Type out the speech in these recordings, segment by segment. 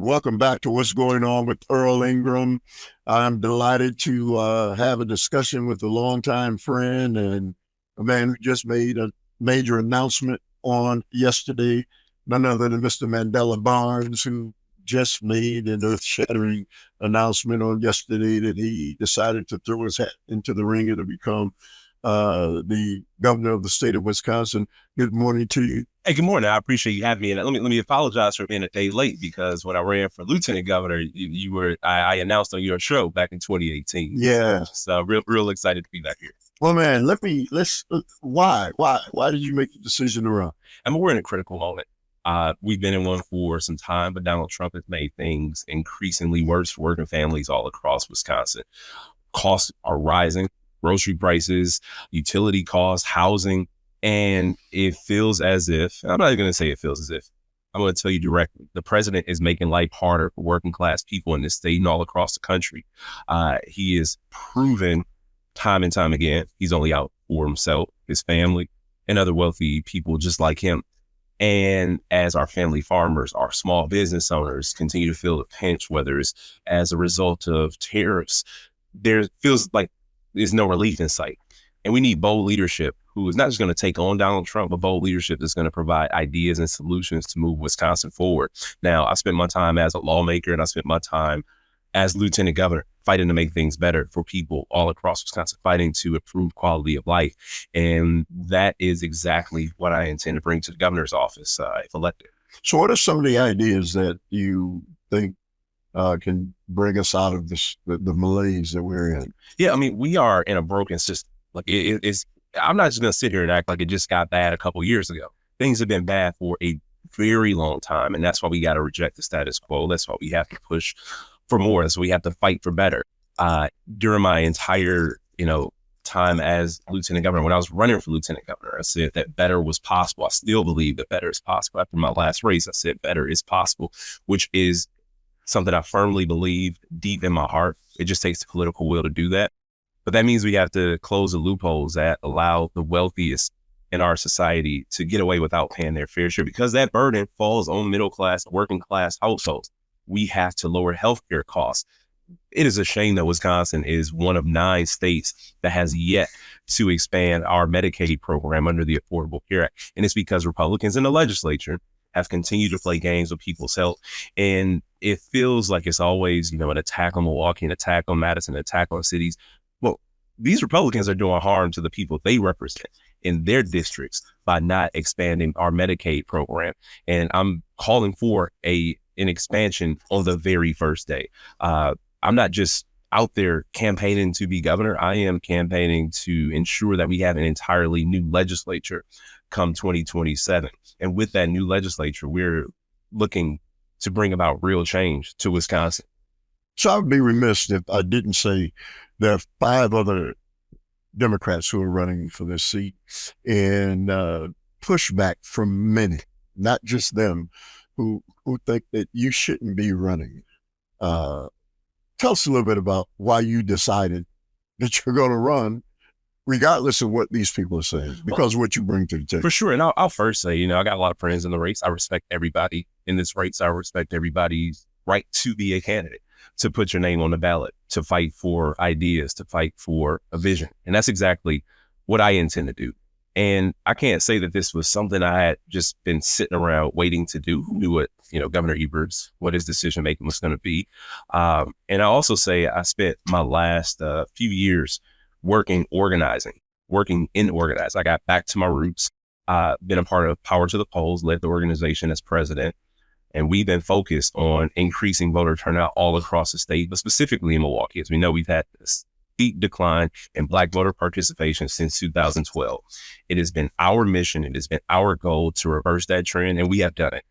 welcome back to What's Going On with Earl Ingram. I'm delighted to have a discussion with a longtime friend and a man who just made a major announcement on yesterday, none other than Mr. Mandela Barnes, who just made an earth-shattering announcement on yesterday that he decided to throw his hat into the ring and to become the governor of the state of Wisconsin. Good morning to you. Hey, good morning. I appreciate you having me. And let me apologize for being a day late, because when I ran for lieutenant governor, I announced on your show back in 2018. Yeah. So real excited to be back here. Well, man, why did you make the decision to run? I mean, we're in a critical moment. We've been in one for some time, but Donald Trump has made things increasingly worse for working families all across Wisconsin. Costs are rising, grocery prices, utility costs, housing. And it feels as if, I'm not going to say it feels as if, I'm going to tell you directly, the president is making life harder for working class people in this state and all across the country. He is proven time and time again, he's only out for himself, his family, and other wealthy people just like him. And as our family farmers, our small business owners continue to feel the pinch, whether it's as a result of tariffs, there feels like there's no relief in sight. And we need bold leadership who is not just going to take on Donald Trump, but bold leadership that's going to provide ideas and solutions to move Wisconsin forward. Now, I spent my time as a lawmaker and I spent my time as lieutenant governor fighting to make things better for people all across Wisconsin, fighting to improve quality of life. And that is exactly what I intend to bring to the governor's office if elected. So what are some of the ideas that you think can bring us out of this, the malaise that we're in? Yeah, I mean, we are in a broken system. Like it's, I'm not just going to sit here and act like it just got bad a couple years ago. Things have been bad for a very long time. And that's why we got to reject the status quo. That's why we have to push for more. So we have to fight for better. During my entire, time as lieutenant governor, when I was running for lieutenant governor, I said that better was possible. I still believe that better is possible. After my last race, I said better is possible, which is something I firmly believe deep in my heart. It just takes the political will to do that. But that means we have to close the loopholes that allow the wealthiest in our society to get away without paying their fair share, because that burden falls on middle class, working class households. We have to lower healthcare costs. It is a shame that Wisconsin is one of 9 states that has yet to expand our Medicaid program under the Affordable Care Act. And it's because Republicans in the legislature have continued to play games with people's health. And it feels like it's always, an attack on Milwaukee, an attack on Madison, an attack on cities. Well, these Republicans are doing harm to the people they represent in their districts by not expanding our Medicaid program. And I'm calling for an expansion on the very first day. I'm not just out there campaigning to be governor. I am campaigning to ensure that we have an entirely new legislature come 2027. And with that new legislature, we're looking to bring about real change to Wisconsin. So I would be remiss if I didn't say there are 5 other Democrats who are running for this seat, and pushback from many, not just them, who think that you shouldn't be running. Tell us a little bit about why you decided that you're going to run, regardless of what these people are saying, because of what you bring to the table. For sure. And I'll first say, I got a lot of friends in the race. I respect everybody in this race. I respect everybody's right to be a candidate, to put your name on the ballot, to fight for ideas, to fight for a vision. And that's exactly what I intend to do. And I can't say that this was something I had just been sitting around waiting to do. Who knew what, Governor Eberts, what his decision-making was going to be. And I also say I spent my last few years working in organizing. I got back to my roots, been a part of Power to the Polls, led the organization as president. And we've been focused on increasing voter turnout all across the state, but specifically in Milwaukee. As we know, we've had a steep decline in Black voter participation since 2012. It has been our mission. It has been our goal to reverse that trend, and we have done it.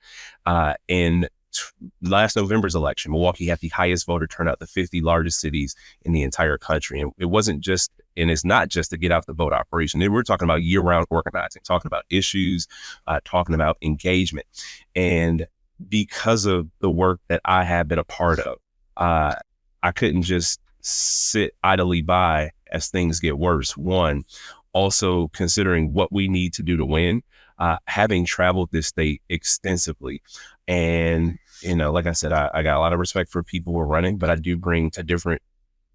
In last November's election, Milwaukee had the highest voter turnout, the 50 largest cities in the entire country. And it wasn't just, and it's not just to get out the vote operation. We're talking about year-round organizing, talking about issues, talking about engagement. And because of the work that I have been a part of, I couldn't just sit idly by as things get worse. One, also considering what we need to do to win, having traveled this state extensively and Like I said, I got a lot of respect for people who are running, but I do bring a different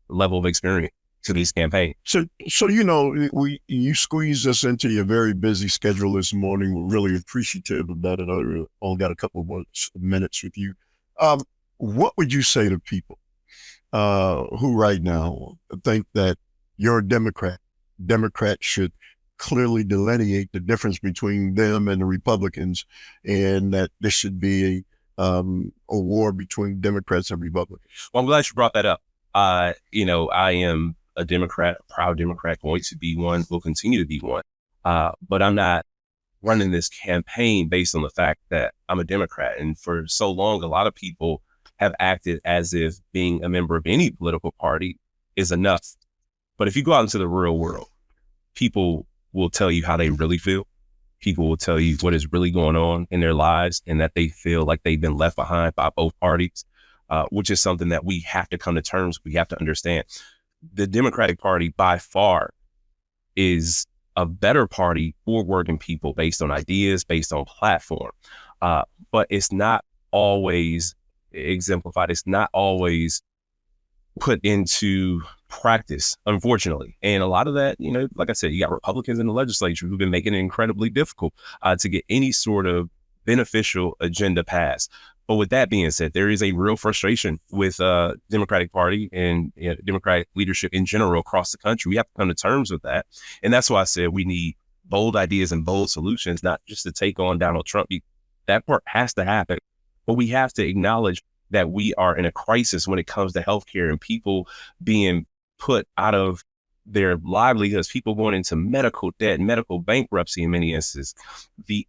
level of experience to these campaigns. So you squeezed us into your very busy schedule this morning. We're really appreciative of that. And I only got a couple of minutes with you. What would you say to people who right now think that you're a Democrat? Democrats should clearly delineate the difference between them and the Republicans, and that this should be a war between Democrats and Republicans. Well, I'm glad you brought that up. I am a Democrat, a proud Democrat, going to be one, will continue to be one. But I'm not running this campaign based on the fact that I'm a Democrat. And for so long, a lot of people have acted as if being a member of any political party is enough. But if you go out into the real world, people will tell you how they really feel. People will tell you what is really going on in their lives, and that they feel like they've been left behind by both parties, which is something that we have to come to terms. We have to understand. The Democratic Party by far is a better party for working people based on ideas, based on platform. But it's not always exemplified. It's not always put into practice, unfortunately. And a lot of that, like I said, you got Republicans in the legislature who've been making it incredibly difficult to get any sort of beneficial agenda passed. But with that being said, there is a real frustration with Democratic Party and Democratic leadership in general across the country. We have to come to terms with that. And that's why I said we need bold ideas and bold solutions, not just to take on Donald Trump. That part has to happen. But we have to acknowledge that we are in a crisis when it comes to healthcare and people being put out of their livelihoods, people going into medical debt, medical bankruptcy in many instances. The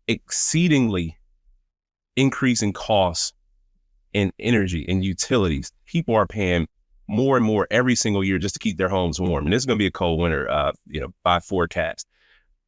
exceedingly increasing costs in energy and utilities. People are paying more and more every single year just to keep their homes warm. And this is going to be a cold winter, by forecast.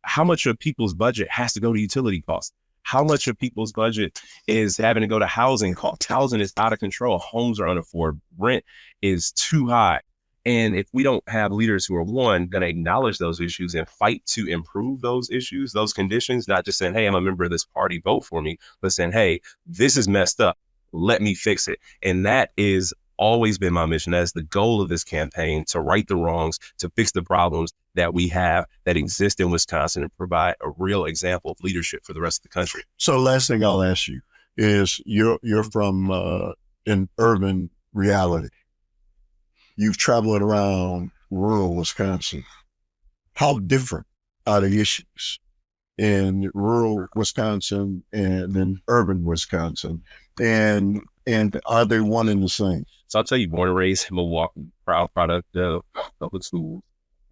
How much of people's budget has to go to utility costs? How much of people's budget is having to go to housing costs? Housing is out of control. Homes are unaffordable. Rent is too high. And if we don't have leaders who are, one, going to acknowledge those issues and fight to improve those issues, those conditions, not just saying, hey, I'm a member of this party, vote for me, but saying, hey, this is messed up, let me fix it. And that is always been my mission. That's the goal of this campaign, to right the wrongs, to fix the problems that we have that exist in Wisconsin and provide a real example of leadership for the rest of the country. So last thing I'll ask you is, you're from an urban reality. You've traveled around rural Wisconsin. How different are the issues in rural Wisconsin and in urban Wisconsin? And are they one and the same? So I'll tell you, born and raised in Milwaukee, proud product of public schools,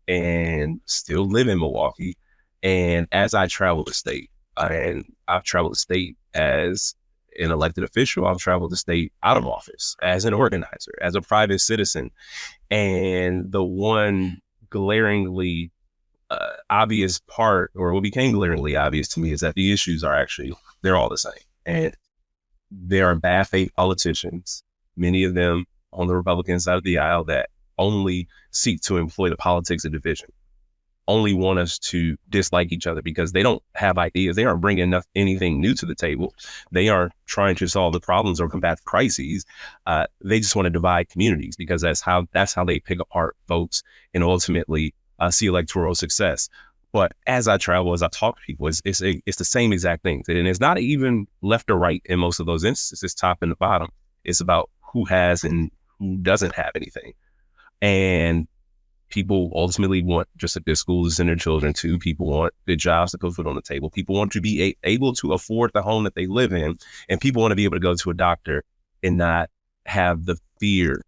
and still live in Milwaukee. And as I travel the state, and I've traveled the state as an elected official, I've traveled the state out of office, as an organizer, as a private citizen. And the one glaringly obvious part, or what became glaringly obvious to me, is that the issues are they're all the same. And there are bad faith politicians, many of them on the Republican side of the aisle, that only seek to employ the politics of division, only want us to dislike each other because they don't have ideas. They aren't bringing anything new to the table. They aren't trying to solve the problems or combat crises. They just want to divide communities because that's how they pick apart votes and ultimately see electoral success. But as I travel, as I talk to people, it's the same exact thing. And it's not even left or right in most of those instances. It's top and the bottom. It's about who has and who doesn't have anything. And people ultimately want just a good school to send their children to. People want good jobs to put food on the table. People want to be able to afford the home that they live in. And people want to be able to go to a doctor and not have the fear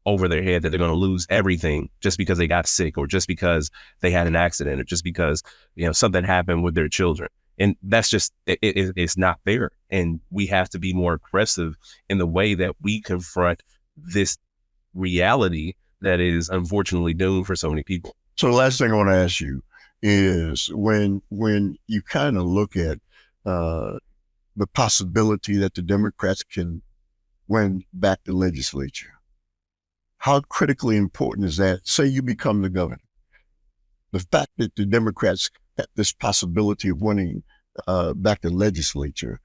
over their head that they're going to lose everything just because they got sick, or just because they had an accident, or just because, something happened with their children. And that's just, it's not fair. And we have to be more aggressive in the way that we confront this reality that is unfortunately doomed for so many people. So the last thing I want to ask you is, when you kind of look at the possibility that the Democrats can win back the legislature, how critically important is that? Say you become the governor. The fact that the Democrats have this possibility of winning back the legislature,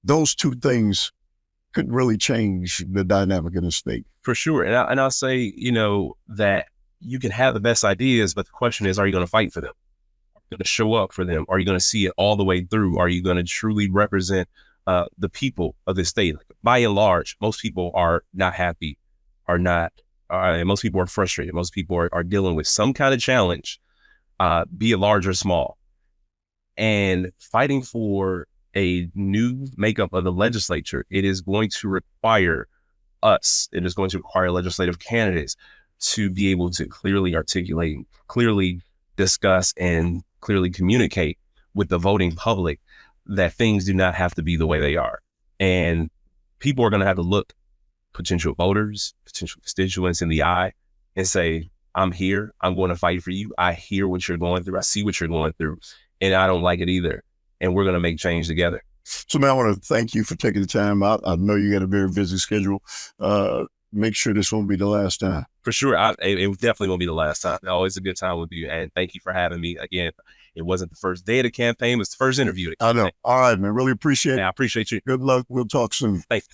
those two things could really change the dynamic in the state. For sure. And I'll say, that you can have the best ideas, but the question is, are you going to fight for them? Are you going to show up for them? Are you going to see it all the way through? Are you going to truly represent the people of the state? Like, by and large, most people are not happy, most people are frustrated. Most people are dealing with some kind of challenge, be it large or small. And fighting for a new makeup of the legislature, it is going to require it is going to require legislative candidates to be able to clearly articulate, clearly discuss, and clearly communicate with the voting public that things do not have to be the way they are. And people are going to have to look potential voters, potential constituents in the eye and say, I'm here. I'm going to fight for you. I hear what you're going through. I see what you're going through, and I don't like it either. And we're going to make change together. So, man, I want to thank you for taking the time out. I know you got a very busy schedule. Make sure this won't be the last time. For sure. It definitely won't be the last time. Always a good time with you. And thank you for having me. Again, it wasn't the first day of the campaign. It was the first interview. I know. All right, man. Really appreciate it. I appreciate you. Good luck. We'll talk soon. Thanks.